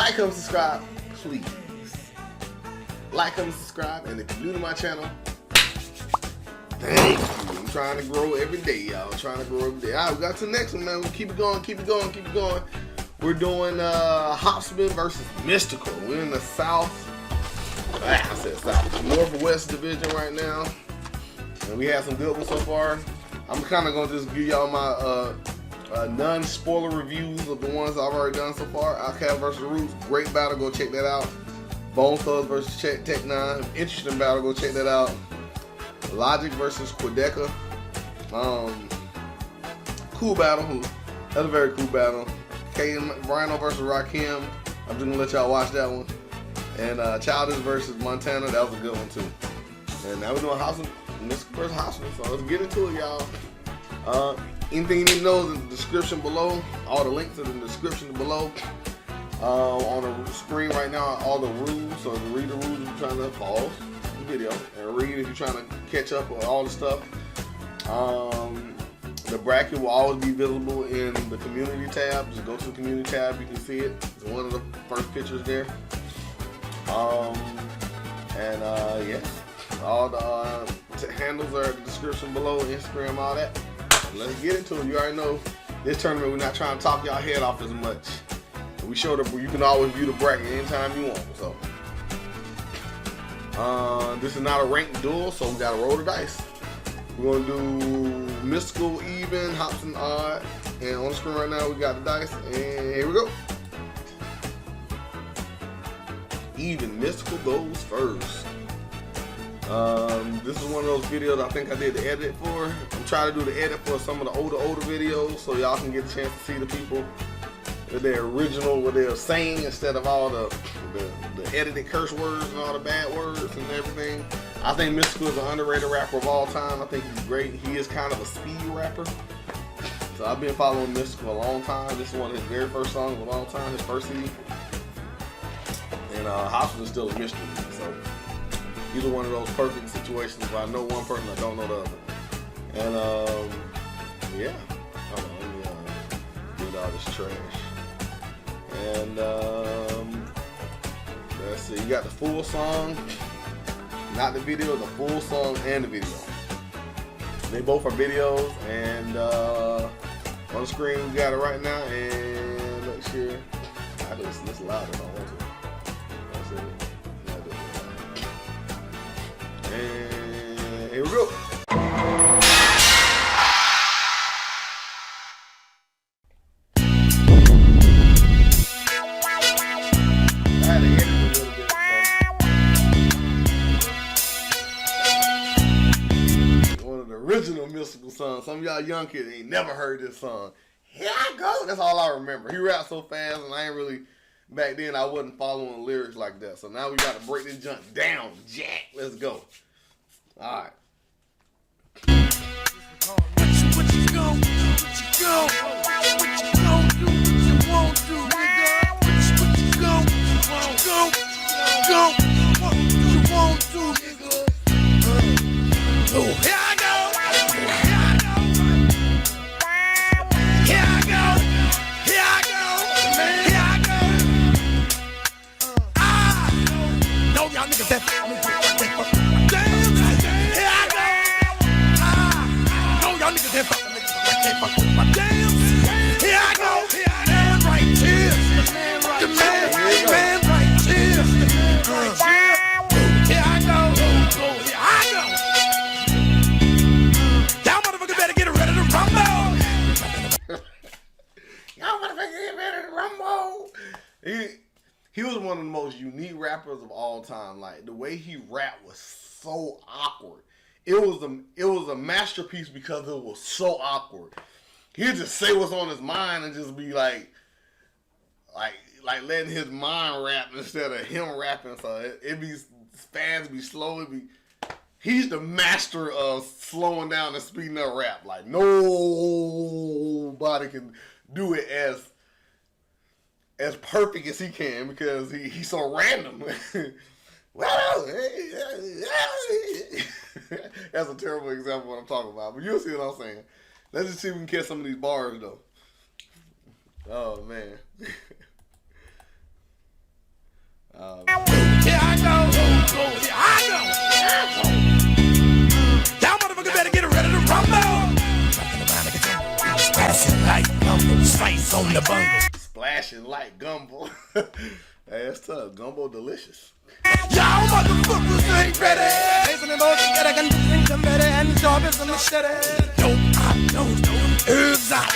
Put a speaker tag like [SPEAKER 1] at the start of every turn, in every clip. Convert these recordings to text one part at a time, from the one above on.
[SPEAKER 1] Like, comment, subscribe, please. Like, comment, subscribe, and if you're new to my channel, thank you. I'm trying to grow every day, y'all. Trying to grow every day. All right, we got to the next one, man. We'll keep it going, keep it going, keep it going. We're doing Hopsin versus Mystikal. We're in the South. I said South. Northwest division right now. And we had some good ones so far. I'm kind of going to just give y'all my non-spoiler reviews of the ones I've already done so far. Outkast versus Roots. Great battle. Go check that out. Bone Thugs versus Tech 9. Interesting battle. Go check that out. Logic versus Quadeca. Cool battle. That's a very cool battle. Rino versus Rakim. I'm just gonna let y'all watch that one. And Childish versus Montana. That was a good one too. And now we're doing Hopsin versus Hopsin. So let's get into it, y'all. Anything you need to know is in the description below. All the links are in the description below. On the screen right now are all the rules. So read the rules if you're trying to pause the video and read if you're trying to catch up with all the stuff. The bracket will always be visible in the community tab. Just go to the community tab, you can see it. It's one of the first pictures there. Yeah, all the handles are in the description below, Instagram, all that. Let's get into it. You already know this tournament we're not trying to talk y'all head off as much. We showed up where you can always view the bracket anytime you want. So this is not a ranked duel, so we gotta roll the dice. We're gonna do Mystikal even, Hopsin odd, and on the screen right now we got the dice, and here we go. Even, Mystikal goes first. This is one of those videos I think I did the edit for. I'm trying to do the edit for some of the older videos so y'all can get a chance to see the people with their original, what they're saying instead of all the edited curse words and all the bad words and everything. I think Mystikal is an underrated rapper of all time. I think he's great. He is kind of a speed rapper. So I've been following Mystikal a long time. This is one of his very first songs of all time, his first CD. And Hopsin is still a mystery. So these are one of those perfect situations where I know one person, I don't know the other. And yeah. Hold on, let me get all this trash. And let's see, you got the full song, not the video, the full song and the video. They both are videos, and on the screen we got it right now. And make sure I do this loud if I want to. That's it. And here we go. Original Mystikal song. Some of y'all young kids ain't never heard this song. Here I go. That's all I remember. He rapped so fast, and I ain't really, back then I wasn't following the lyrics like that. So now we got to break this junk down. Jack, let's go. All right. What you gon' do? What you gon' do? What you won't do, nigga? What you gon' do, nigga? Oh, here I go. He was one of the most unique rappers of all time. Like, the way he rapped was so awkward. It was a masterpiece because it was so awkward. He'd just say what's on his mind and just be like letting his mind rap instead of him rapping. So it be fast, be slow, he's the master of slowing down and speeding up rap. Like, nobody can do it as perfect as he can because he's so random. That's a terrible example of what I'm talking about, but you'll see what I'm saying. Let's just see if we can catch some of these bars though. Oh man.
[SPEAKER 2] Here I go. Here I go. Y'all motherfuckers better get ready to rumble. Splashing like gumbo, spice on the bungle.
[SPEAKER 1] Splashing like gumbo. Hey, that's tough. Gumbo delicious.
[SPEAKER 2] Y'all motherfuckers ain't ready. Facing the boat together, can drink some better and sharp as a machete. No, herbs out.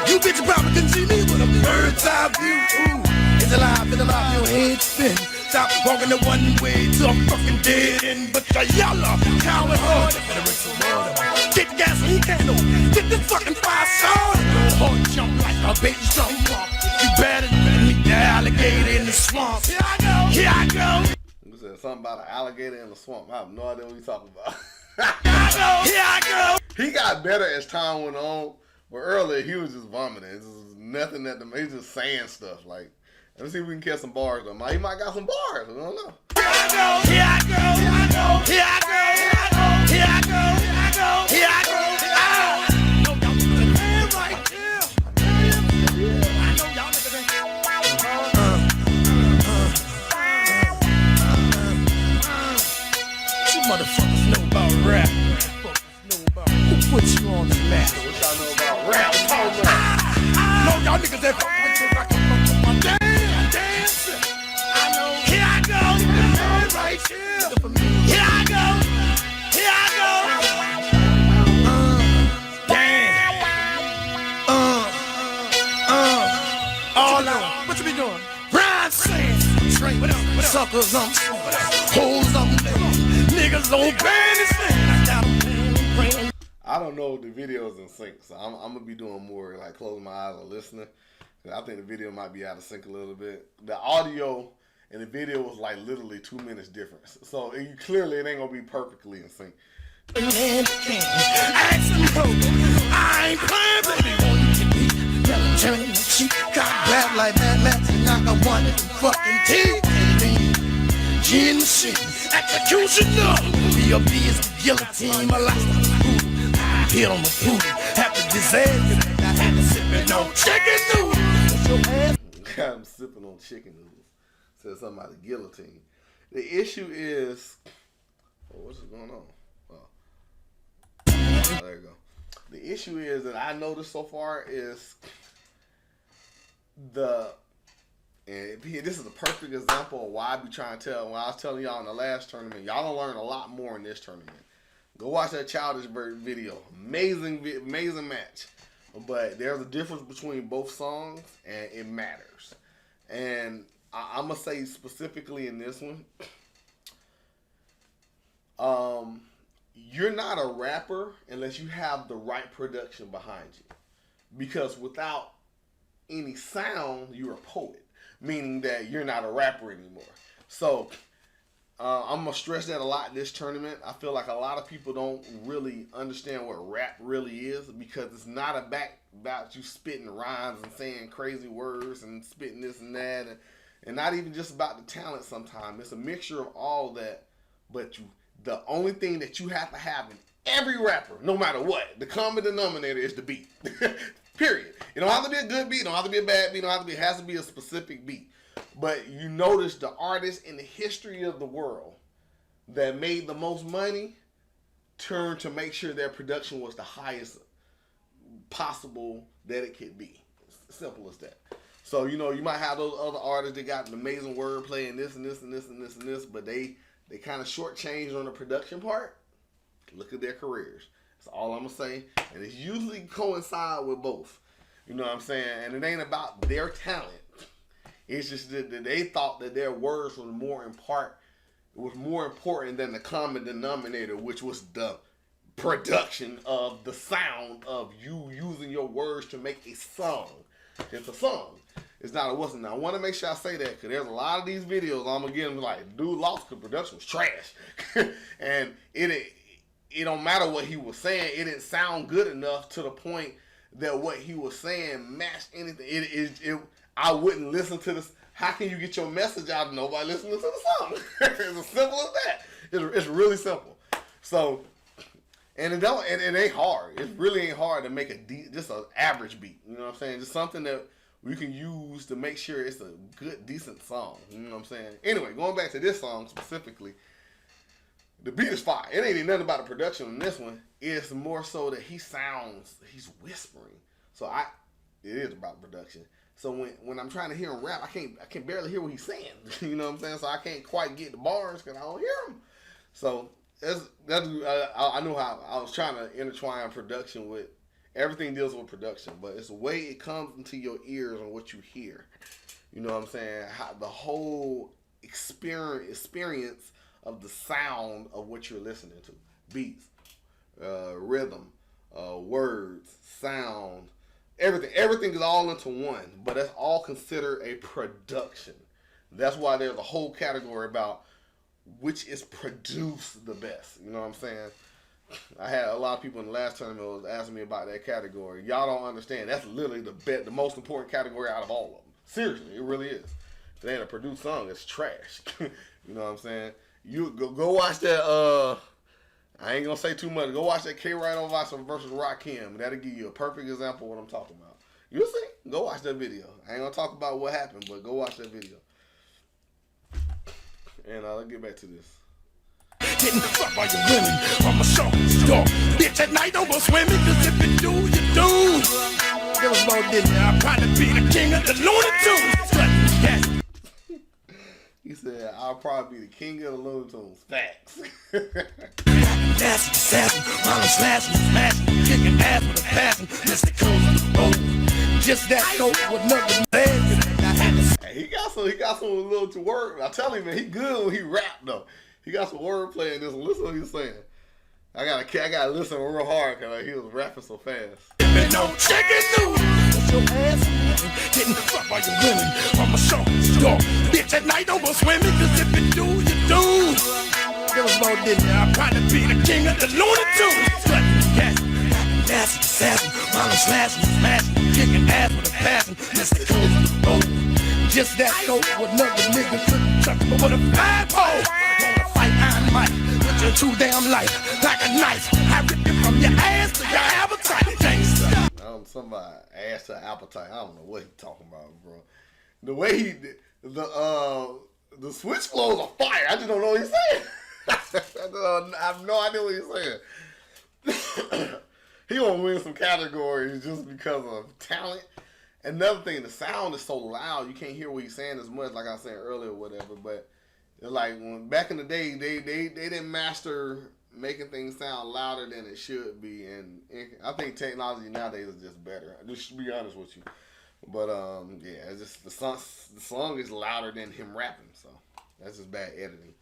[SPEAKER 2] You bitch probably can see me with a bird's eye view. Ooh, it's alive, your head spin. Stop walking the one way till I'm fucking dead end. But y'all are coward hard. Better rinse some water. Get the gasoline candle. Get this fucking fire started. Go hard jump like a baby drum. You better meet the alligator in the swamp. Here I go.
[SPEAKER 1] You said something about an alligator in the swamp. I have no idea what you're talking about.
[SPEAKER 2] Here I go.
[SPEAKER 1] He got better as time went on, but earlier he was just vomiting. It was nothing that he was just saying stuff. Like, let's see if we can catch some bars though. He might got some bars. I don't know.
[SPEAKER 2] Here I go. No, y'all niggas ain't right here. I know y'all niggas ain't. You motherfuckers know about rap. Who put you on the map?
[SPEAKER 1] What y'all know about rap?
[SPEAKER 2] No, y'all niggas that fuck with you like a my dance. I know. Here I go. Right here. Here I go. All out. What you be doing? Rhyme sings. Train. What up? Suckers on. Holes on. Niggas on bandits.
[SPEAKER 1] I don't know if the video is in sync, so I'm gonna be doing more like closing my eyes and listening. I think the video might be out of sync a little bit. The audio and the video was like literally 2 minutes difference, so clearly it ain't gonna be perfectly in sync.
[SPEAKER 2] I ain't playing, baby. Never turn the cheek, got bad like Mad Max, and knock a one in the fucking teeth. Gin machine, executioner. B.O.B. is the guillotine, my life. Hit on the food, have to disaster. I had to sipping on chicken noodles.
[SPEAKER 1] I'm sipping on chicken noodles. Said something about the guillotine. The issue is, what's going on? Oh, there you go. The issue is that I noticed so far is and this is a perfect example of why I be trying to tell. When I was telling y'all in the last tournament, y'all gonna learn a lot more in this tournament. Go watch that Childish video. Amazing match. But there's a difference between both songs, and it matters. And I'm going to say specifically in this one, you're not a rapper unless you have the right production behind you. Because without any sound, you're a poet. Meaning that you're not a rapper anymore. So I'm going to stress that a lot in this tournament. I feel like a lot of people don't really understand what rap really is, because it's not about you spitting rhymes and saying crazy words and spitting this and that, and not even just about the talent sometimes. It's a mixture of all that, but the only thing that you have to have in every rapper, no matter what, the common denominator is the beat. Period. It don't have to be a good beat, it don't have to be a bad beat, it has to be a specific beat. But you notice the artists in the history of the world that made the most money turned to make sure their production was the highest possible that it could be. It's simple as that. So, you might have those other artists that got an amazing wordplay and this and this and this and this and this, but they kind of shortchanged on the production part. Look at their careers. That's all I'm going to say. And it's usually coincide with both. You know what I'm saying? And it ain't about their talent. It's just that they thought that their words were more important than the common denominator, which was the production of the sound of you using your words to make a song. It's a song. It's not a wasn't. Now, I want to make sure I say that, because there's a lot of these videos I'm going to get them like, dude lost because production was trash. And it don't matter what he was saying. It didn't sound good enough to the point that what he was saying matched anything. I wouldn't listen to this. How can you get your message out and nobody listening to the song? It's as simple as that. It's really simple. So, and it ain't hard. It really ain't hard to make just an average beat. You know what I'm saying? Just something that we can use to make sure it's a good, decent song. You know what I'm saying? Anyway, going back to this song specifically, the beat is fire. It ain't even nothing about the production on this one. It's more so that he's whispering. So it is about production. So when I'm trying to hear him rap, I can barely hear what he's saying. You know what I'm saying? So I can't quite get the bars because I don't hear them. So I know how I was trying to intertwine production with everything deals with production, but it's the way it comes into your ears and what you hear. You know what I'm saying? How the whole experience of the sound of what you're listening to, beats, rhythm, words, sound. Everything is all into one, but that's all considered a production. That's why there's a whole category about which is produced the best. You know what I'm saying? I had a lot of people in the last tournament was asking me about that category. Y'all don't understand. That's literally the most important category out of all of them. Seriously, it really is. If it ain't a produced song, it's trash. You know what I'm saying? You go watch that. I ain't gonna say too much. Go watch that K-Rino versus Rakim. That'll give you a perfect example of what I'm talking about. You'll see. Go watch that video. I ain't gonna talk about what happened, but go watch that video. And let's get back to this.
[SPEAKER 2] Getting the fuck by your women from a shark dog. Bitch, at night don't go swimming, cause if you do, you do. There was more than I'll probably be the king of the Looney Tunes. Yes.
[SPEAKER 1] He said, I'll probably be the king of the Looney Tunes. Facts.
[SPEAKER 2] Nasty, sassy, while I'm slashing, smashing, kicking ass with a passion. Mystikal on the road. Just that dope with nothing leg.
[SPEAKER 1] Hey, he got some little to word. I tell him, man, he good when he rap though. He got some wordplay in this one. Listen to what he's saying. I gotta listen real hard because he was rapping so fast.
[SPEAKER 2] No chicken noodle. That's your ass getting fucked by your women. I'm a shark dog. Bitch, at night don't go swimming, cause if you do, you do. There was more than I'll probably be the king of the Looney Tunes. Yes, nasty, sassy, while I'm slashing, smashing, kicking ass with a passion. Mystikal on the road. Just that dope with another nigga couldn't chuck me with a five pole. Wanna fight Iron Mike with your too damn life like a knife. I rip you from your ass to your appetite. Gangsta.
[SPEAKER 1] Somebody ass to appetite. I don't know what he's talking about, bro. The way the switch flows are fire. I just don't know what he's saying. I have no idea what he's saying. He gonna win some categories just because of talent. Another thing, the sound is so loud you can't hear what he's saying as much, like I said earlier, or whatever. But like when back in the day, they didn't master making things sound louder than it should be, and I think technology nowadays is just better. Just to be honest with you. But yeah, it's just the song is louder than him rapping, so that's just bad editing.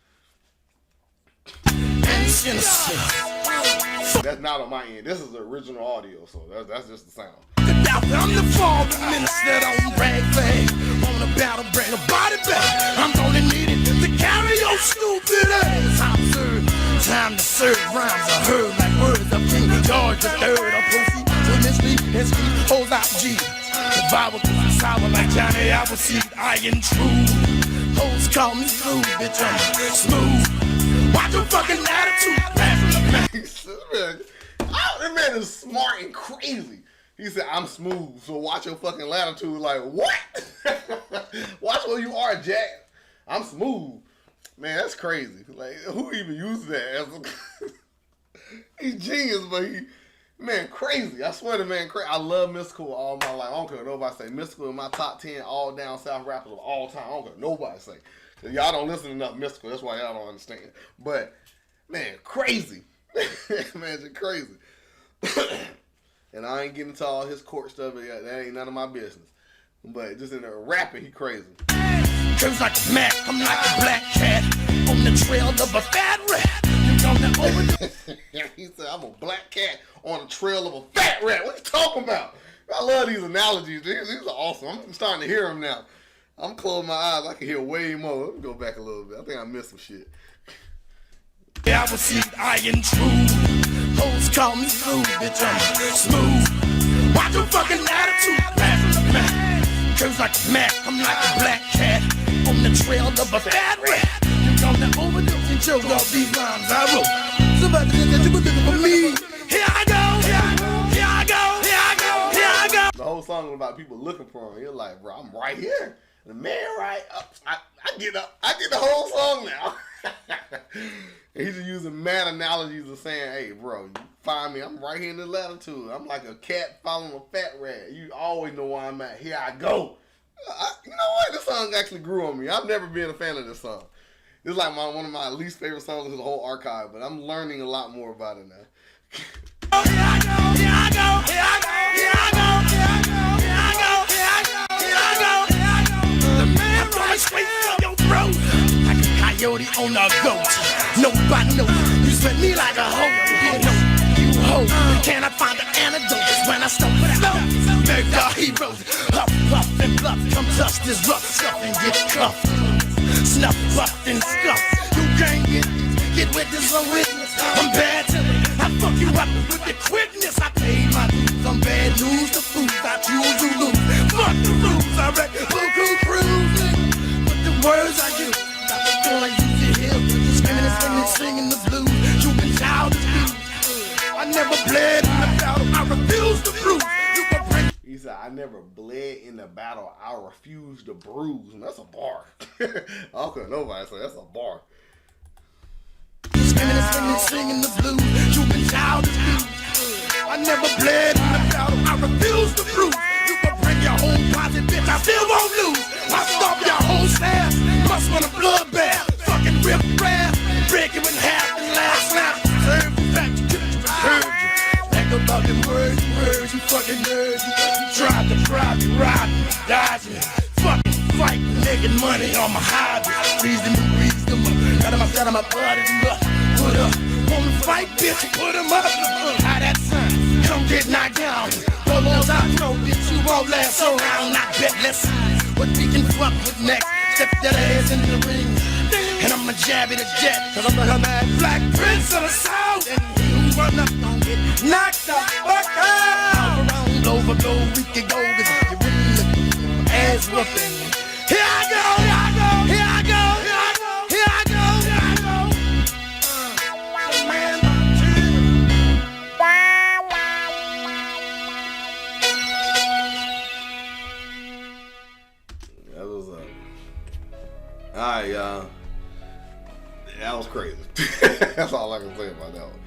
[SPEAKER 1] That's not on my end. This is the original audio, so that's just the sound.
[SPEAKER 2] I'm the father minister on rag flag. On the battle, bring a body back. I'm gonna need it to carry your stupid ass. Time to serve rhymes. I heard like words of King George III. I'm proceed to mislead and speak. Hold out G. The Bible is sour like Johnny Appleseed. I am true. Hoes call me smooth, bitch. I'm smooth. Watch your fucking attitude.
[SPEAKER 1] That man is smart and crazy. He said, I'm smooth, so watch your fucking latitude. Like, what? Watch where you are, Jack. I'm smooth. Man, that's crazy. Like, who even uses that? As he's genius, but man, crazy. I swear to man, crazy. I love Mystikal all my life. I don't care what nobody say. Mystikal in my top 10 all down south rappers of all time. I don't care what nobody say. Y'all don't listen enough Mystikal. That's why y'all don't understand. But, man, crazy. Man, just crazy. And I ain't getting into all his court stuff. That ain't none of my business. But just in there rapping, he crazy.
[SPEAKER 2] Curves like a Mac, I'm like a black cat on the trail of a fat rat.
[SPEAKER 1] He said, I'm a black cat on the trail of a fat rat. What you talking about? I love these analogies. These are awesome. I'm starting to hear them now. I'm closing my eyes. I can hear way more. Let me go back a little bit. I think I missed some shit.
[SPEAKER 2] I will see I am true. Hoes call me smooth, bitch, I'm smooth. Watch your fucking attitude. Curves like a Mac, I'm like a black cat on the trail of a fat rat. You gonna overdose and choke off these rhymes I wrote. Somebody said that you were looking for me. Here I go, here I go, here I go, here I go, here I go.
[SPEAKER 1] The whole song about people looking for him. You're like, bro, I'm right here. The man right up. I get up. I get the whole song now. He's just using mad analogies of saying, hey, bro, you find me. I'm right here in the latitude. I'm like a cat following a fat rat. You always know where I'm at. Here I go. You know what? This song actually grew on me. I've never been a fan of this song. It's like one of my least favorite songs in the whole archive, but I'm learning a lot more about it now.
[SPEAKER 2] Here I go, here I go, here I go, here I go, here I go, here I go, here I go, here I go, here I go. The man right straight from your throat, like a coyote on a goat. Nobody knows you sweat me like a hoe. You know you hoe. Can I find the antidote? It's when I stop slow. Make the heroes huff, puff, and bluff. Come touch this rough stuff and get cuffed. Snuff, puff, and scuff. You can't get with this witness. I'm bad to it. I fuck you up with the quickness. I paid my dues. I'm bad news to fools. I choose to lose. Fuck the rules. I wreck Buku Cruise. But the words I use, I'm gonna use it here. Screaming and singing, singing the blues. You've been childish. I never bled in the battle. I refuse to bruise. You can break.
[SPEAKER 1] He said, I never bled in the battle. I refuse to bruise. And that's a bar. Okay, nobody say that's a bar.
[SPEAKER 2] Screaming and singing, singing the blues. You've been childish. I never bled in the battle. I refuse to bruise. You can bring your whole posse, bitch. I still won't lose. I stop your whole staff. Must want a bloodbath. Fucking rip rap. Break it in half and last night. Serve you back to get you heard you. Think about them words, you fucking nerds. You tried to bribe me, rob me, dodge me. Fucking fight, making money on my hobby. Freeze them and breeze them up. Got them up, butted them up. Put up. Wanna fight, bitch, put them up. How that sound? Come get knocked down. Hold on, I know, bitch, you won't last around. I bet, let's see what we can fuck with next. Step that ass in the ring. And I'ma jab it to death. Cause I'm the mad black prince of the south. And you run up, don't get knocked the fuck out. Around, over, blow, we can go. Cause you really looking for ass whooping. Here I go, here I go, here I go, here I go, here I go, here I go. The man
[SPEAKER 1] That was alright, y'all. That was crazy. That's all I can say about that one.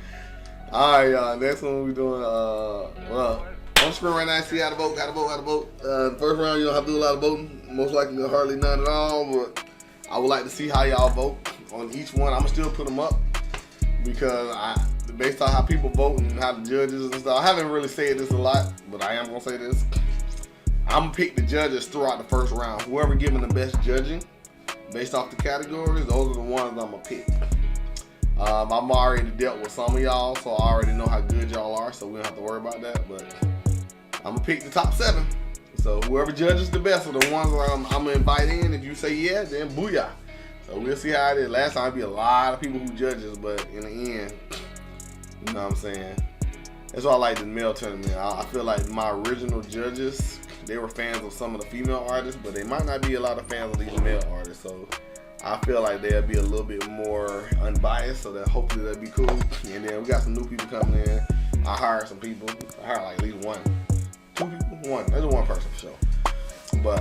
[SPEAKER 1] Alright, y'all. Next one we doing, well, on screen right now, see how to vote, how to vote. The first round, you don't have to do a lot of voting. Most likely, hardly none at all, but I would like to see how y'all vote on each one. I'm going to still put them up because based on how people vote and how the judges and stuff, I haven't really said this a lot, but I am going to say this. I'm going to pick the judges throughout the first round. Whoever giving the best judging, based off the categories, those are the ones I'm going to pick. I'm already dealt with some of y'all, so I already know how good y'all are, so we don't have to worry about that, but I'm going to pick the top 7. So whoever judges the best are the ones I'm going to invite in. If you say yeah, then booyah. So we'll see how it is. Last time it'd be a lot of people who judges, but in the end, you know what I'm saying? That's why I like the male tournament. I feel like my original judges, they were fans of some of the female artists, but they might not be a lot of fans of these male artists. So I feel like they'll be a little bit more unbiased, so that hopefully that'll be cool. And then we got some new people coming in. I hired some people. I hired like at least 1. 2 people? 1. There's one person for sure. But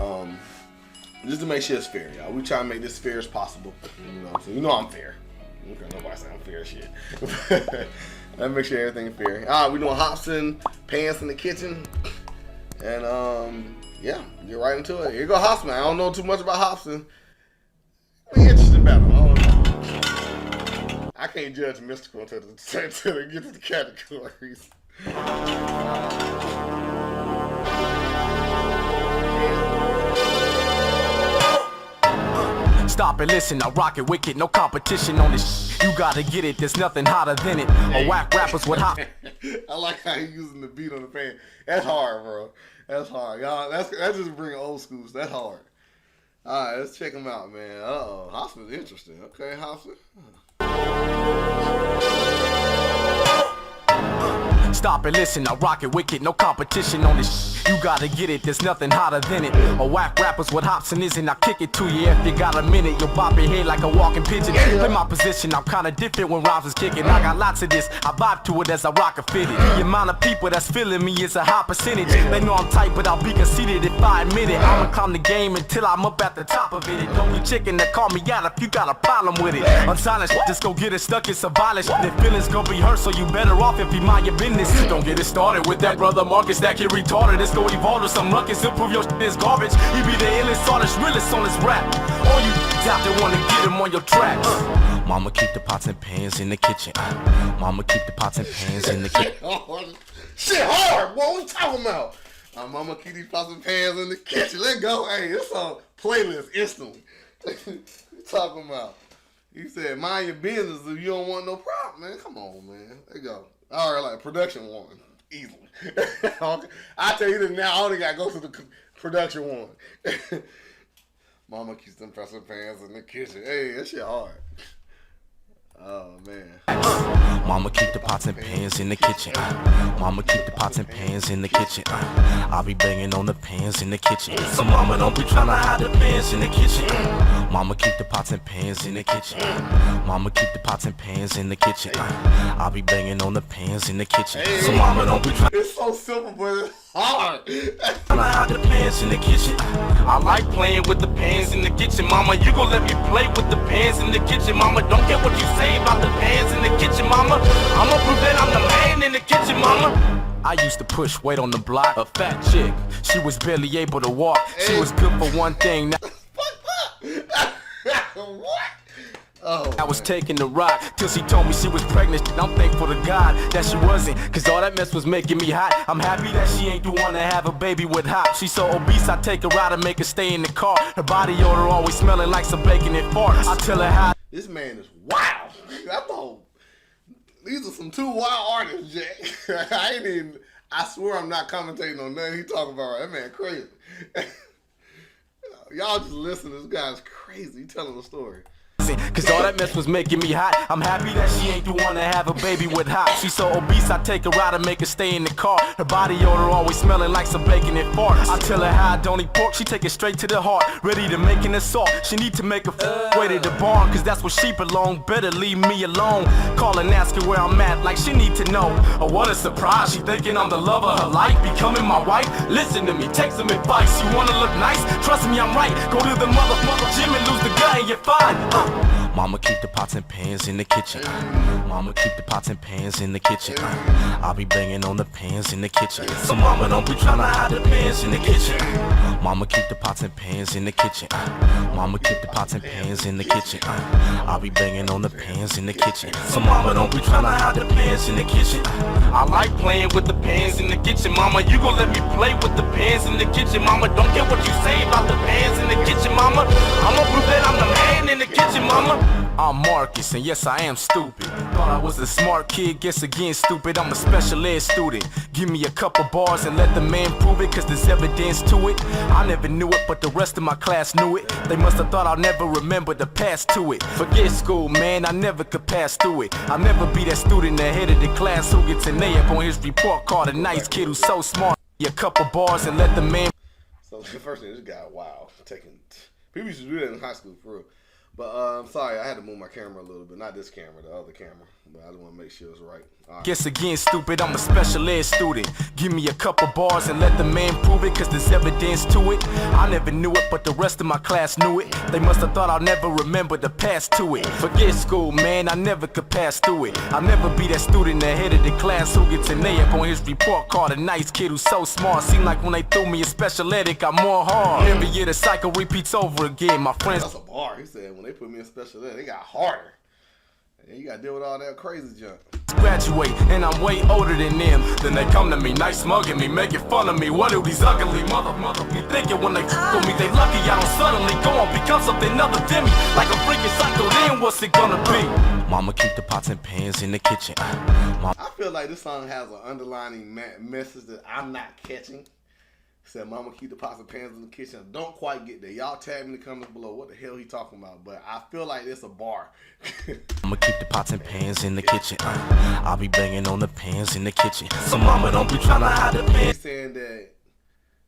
[SPEAKER 1] just to make sure it's fair, y'all. We try to make this fair as possible. You know what I'm saying? You know I'm fair. Okay, nobody say I'm fair as shit. Let's make sure everything's fair. Alright, we're doing Hopsin, Pants in the Kitchen. And yeah, get right into it. Here go Hopsin. I don't know too much about Hopsin. Interesting battle. I don't know. I can't judge Mystikal until they get to the categories.
[SPEAKER 3] Stop and listen, I rock it wicked, no competition on this. You gotta get it, there's nothing hotter than it. A whack rappers with hot.
[SPEAKER 1] I like how you using the beat on the fan. That's hard, bro. That's hard, y'all. That's just bringing old schools. That's hard. All right, let's check them out, man. Uh-oh, Hopsin's interesting. Okay, Hopsin.
[SPEAKER 3] stop and listen. I rock it wicked, no competition on this You gotta get it, there's nothing hotter than it. A whack rappers what Hopsin is and I kick it to you. If you got a minute, you'll bop your head like a walking pigeon. Play my position, I'm kinda different when rhymes is kicking. I got lots of this, I vibe to it as I rock a fitted. The amount of people that's feeling me is a high percentage. They know I'm tight, but I'll be conceited if I admit it. I'ma climb the game until I'm up at the top of it. Don't be chicken that call me out if you got a problem with it. Unsilent, just go get it stuck, it's a violence. Their feelings gon' be hurt, so you better off if you mind your business. Don't get it started with that brother Marcus that get retarded. It's go evolve to some ruckus, improve your shit is garbage. He be the illest artist, realest on his rap. All you out there wanna get him on your tracks. Mama keep the pots and pans in the kitchen. Mama keep the pots and pans in the kitchen.
[SPEAKER 1] Shit hard, boy. What you talking about? My mama keep these pots and pans in the kitchen. Let go. Hey, it's on playlist instantly. What you talking about? You said mind your business if you don't want no problem, man. Come on, man. There you go. All right, like production one. Easily. I tell you this now, I only gotta go to the production one. Mama keeps them pots and pans in the kitchen. Hey, that shit hard. Oh man.
[SPEAKER 3] Mama keep the pots and pans in the kitchen. Mama keep the pots and pans in the kitchen. I'll be banging on the pans in the kitchen. So mama don't be trying to hide the pans in the kitchen. Mama keep the pots and pans in the kitchen. Mama keep the pots and pans in the kitchen. I'll be banging on the pans in the kitchen. So mama don't be trying.
[SPEAKER 1] It's so simple, but it's hard.
[SPEAKER 3] Trying to hide the pans in the kitchen. I like playing with the pans in the kitchen. Mama, you gon' let me play with the pans in the kitchen. Mama, don't get what you say about the pans in the kitchen, mama. I'ma prove that I'm the man in the kitchen, mama. I used to push weight on the block. A fat chick, she was barely able to walk. She was good for one thing. Now
[SPEAKER 1] What? Oh,
[SPEAKER 3] I was taking the rock till she told me she was pregnant. I'm thankful to God that she wasn't, cause all that mess was making me hot. I'm happy that she ain't the one to have a baby with Hop. She's so obese, I take her out and make her stay in the car. Her body odor always smelling like some bacon and farts. I tell her how.
[SPEAKER 1] This man is wild. I thought these are some two wild artists, Jack. I swear I'm not commentating on nothing he talking about. Right? That man crazy. Y'all just listen, this guy's crazy. He telling a story.
[SPEAKER 3] Cause all that mess was making me hot. I'm happy that she ain't the one to have a baby with Hop. She's so obese, I take her out and make her stay in the car. Her body odor always smelling like some bacon and farts. I tell her how I don't eat pork, she take it straight to the heart. Ready to make an assault, she need to make a way to the barn. Cause that's where she belong, better leave me alone. Call and ask her where I'm at, like she need to know. Oh, what a surprise, she thinking I'm the love of her life. Becoming my wife, listen to me, take some advice. You wanna look nice? Trust me, I'm right. Go to the mother gym and lose the guy and you're fine. Mama keep the pots and pans in the kitchen. Mama keep the pots and pans in the kitchen. I'll be banging on the pans in the kitchen. So mama don't be trying to hide the pans in the kitchen. Mama keep the pots and pans in the kitchen. Mama keep the pots and pans in the kitchen. I'll be banging on the pans in the kitchen. So mama don't be trying to hide the pans in the kitchen. I like playing with the pans in the kitchen. Mama, you gon' let me play with the pans in the kitchen. Mama, don't get what you say about the pans in the kitchen, mama. I'ma prove that I'm the man in the kitchen, mama. I'm Marcus, and yes, I am stupid. Thought I was a smart kid, guess again stupid. I'm a special ed student. Give me a couple bars and let the man prove it, cause there's evidence to it. I never knew it, but the rest of my class knew it. They must have thought I'll never remember the past to it. Forget school, man, I never could pass through it. I'll never be that student ahead of the class who gets an A up on his report card. A nice kid who's so smart. A couple bars and let the man.
[SPEAKER 1] So the first thing, this guy, wow, people used to do that in high school, for real. But I'm sorry, I had to move my camera a little bit. Not this camera, the other camera. But I just want to make sure it's right. All right.
[SPEAKER 3] Guess again, stupid, I'm a special ed student. Give me a couple bars and let the man prove it, cause there's evidence to it. I never knew it, but the rest of my class knew it. They must have thought I'll never remember the past to it. Forget school, man, I never could pass through it. I'll never be that student ahead of the class who gets an A up on his report card. A nice kid who's so smart. Seemed like when they threw me in special ed, it got more hard. Every year the cycle repeats over again. My friends.
[SPEAKER 1] That's a bar. He said when they put me in special ed, they got harder. And you gotta deal with all that crazy junk.
[SPEAKER 3] Graduate, and I'm way older than them. Then they come to me, nice mugging me, making fun of me. What do these ugly mother be thinking when they with me? They lucky I don't suddenly go and become something other than me. Like a freaking psycho, then what's it gonna be? Mama keep the pots and pans in the kitchen.
[SPEAKER 1] I feel like this song has an underlining message that I'm not catching. Said, "Mama, keep the pots and pans in the kitchen." Don't quite get there. Y'all tag me in the comments below what the hell he talking about, but I feel like it's a bar.
[SPEAKER 3] I'ma keep the pots and pans in the kitchen. I'll be banging on the pans in the kitchen. So mama, don't be trying to hide the pans.
[SPEAKER 1] He's saying that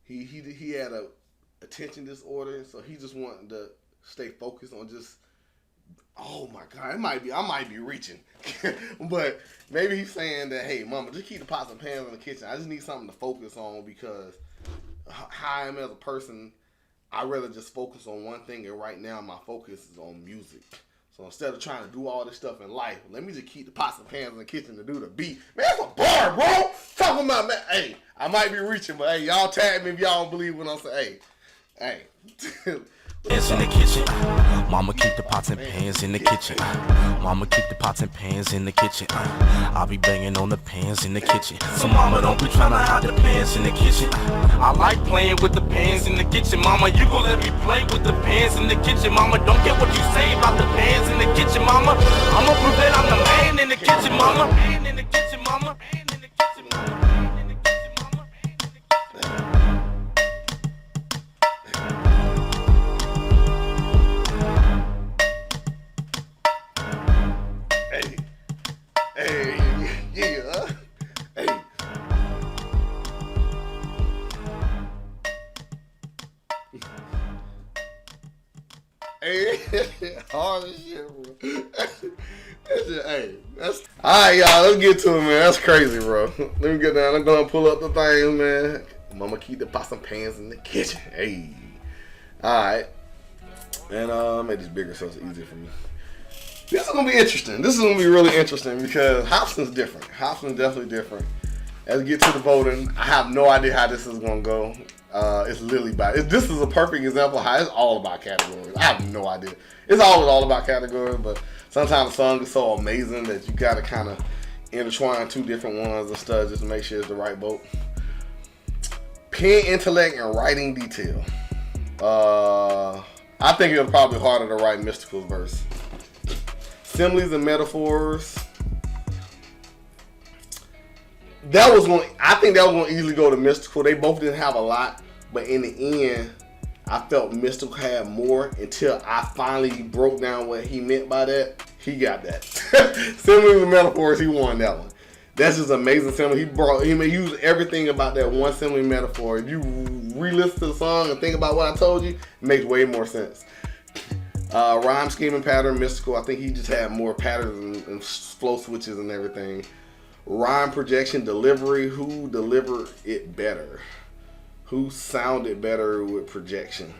[SPEAKER 1] he had a attention disorder, so he just wanted to stay focused on just. Oh my God, I might be reaching, but maybe he's saying that, hey, mama, just keep the pots and pans in the kitchen. I just need something to focus on because how I am as a person, I'd rather just focus on one thing, and right now my focus is on music. So instead of trying to do all this stuff in life, let me just keep the pots and pans in the kitchen to do the beat. Man, that's a bar, bro. Talking about, man, hey, I might be reaching, but hey, y'all tag me if y'all don't believe what I'm saying. Hey.
[SPEAKER 3] Pans in the kitchen. Mama, keep the pots and pans in the kitchen. Mama, keep the pots and pans in the kitchen. I'll be banging on the pans in the kitchen. So mama, don't be trying to hide the pans in the kitchen. I like playing with the pans in the kitchen. Mama, you gon' let me play with the pans in the kitchen. Mama, don't get what you say about the pans in the kitchen. Mama, I'ma prove that I'm the man in the kitchen. Mama, man in the kitchen. Mama, man in the kitchen. Mama, man in the kitchen. Mama, man in the kitchen.
[SPEAKER 1] Hard as shit, bro. Hey, that's alright, y'all. Let's get to it, man. That's crazy, bro. Let me get down. I'm gonna pull up the things, man. Mama, keep the pots and pans in the kitchen. Hey, alright. And make this bigger so it's easier for me. This is gonna be interesting. This is gonna be really interesting because Hopsin's different. Hopsin's definitely different. As we get to the voting, I have no idea how this is gonna go. It's literally about this is a perfect example of how it's all about categories. I have no idea. It's always all about categories, but sometimes a song is so amazing that you gotta kind of intertwine two different ones and stuff just to make sure it's the right vote. Pen intellect and writing detail. I think it was probably harder to write Mystikal's verse. Similes and metaphors. I think that was going to easily go to Mystikal. They both didn't have a lot, but in the end, I felt Mystikal had more until I finally broke down what he meant by that. He got that. Similes and metaphors, he won that one. That's just amazing simile. He used everything about that one simile metaphor. If you re-listen to the song and think about what I told you, it makes way more sense. Rhyme scheming pattern, Mystikal. I think he just had more patterns and flow switches and everything. Rhyme projection, delivery. Who delivered it better? Who sounded better with projection?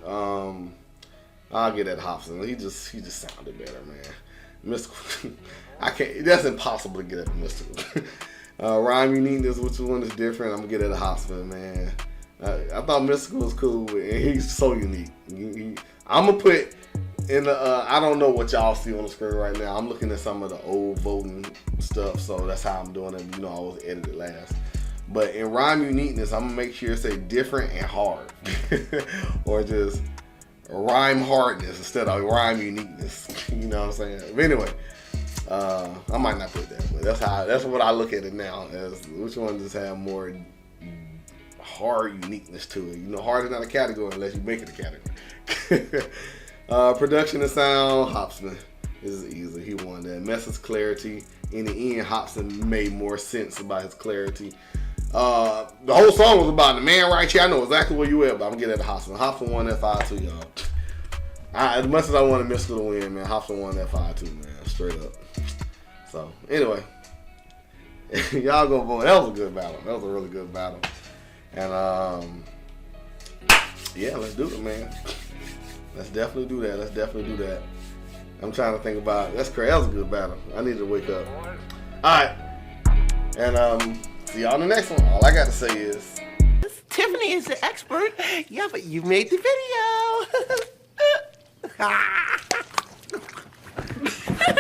[SPEAKER 1] I'll get that Hopsin. He just sounded better, man. Mystikal. I can't. That's impossible to get at Mystikal. Rhyme uniqueness, which one is different? I'm gonna get at Hopsin, man. I thought Mystikal was cool, and he's so unique. I'm gonna put in the. I don't know what y'all see on the screen right now. I'm looking at some of the old voting stuff, so that's how I'm doing it. You know, I was edited last. But in rhyme uniqueness, I'm gonna make sure it say different and hard, or just rhyme hardness instead of rhyme uniqueness. You know what I'm saying? But anyway, I might not put that, but that's what I look at it now as which one just have more hard uniqueness to it. You know, hard is not a category unless you make it a category. Production and sound, Hopsin. This is easy. He won that. Message clarity. In the end, Hopsin made more sense about his clarity. The whole song was about the man right here. I know exactly where you at, but I'm gonna get at the Hopsin. Hopsin won that 5-2, y'all. As much as I wanted Mystikal to win, man, Hopsin won that 5-2, man. Straight up. So, anyway. Y'all go vote. That was a good battle. That was a really good battle. And, yeah, let's do it, man. Let's definitely do that. I'm trying to think about it. That's crazy. That was a good battle. I need to wake up. Alright. And see y'all in the next one. All I got to say is
[SPEAKER 4] Tiffany is the expert. Yeah, but you made the video.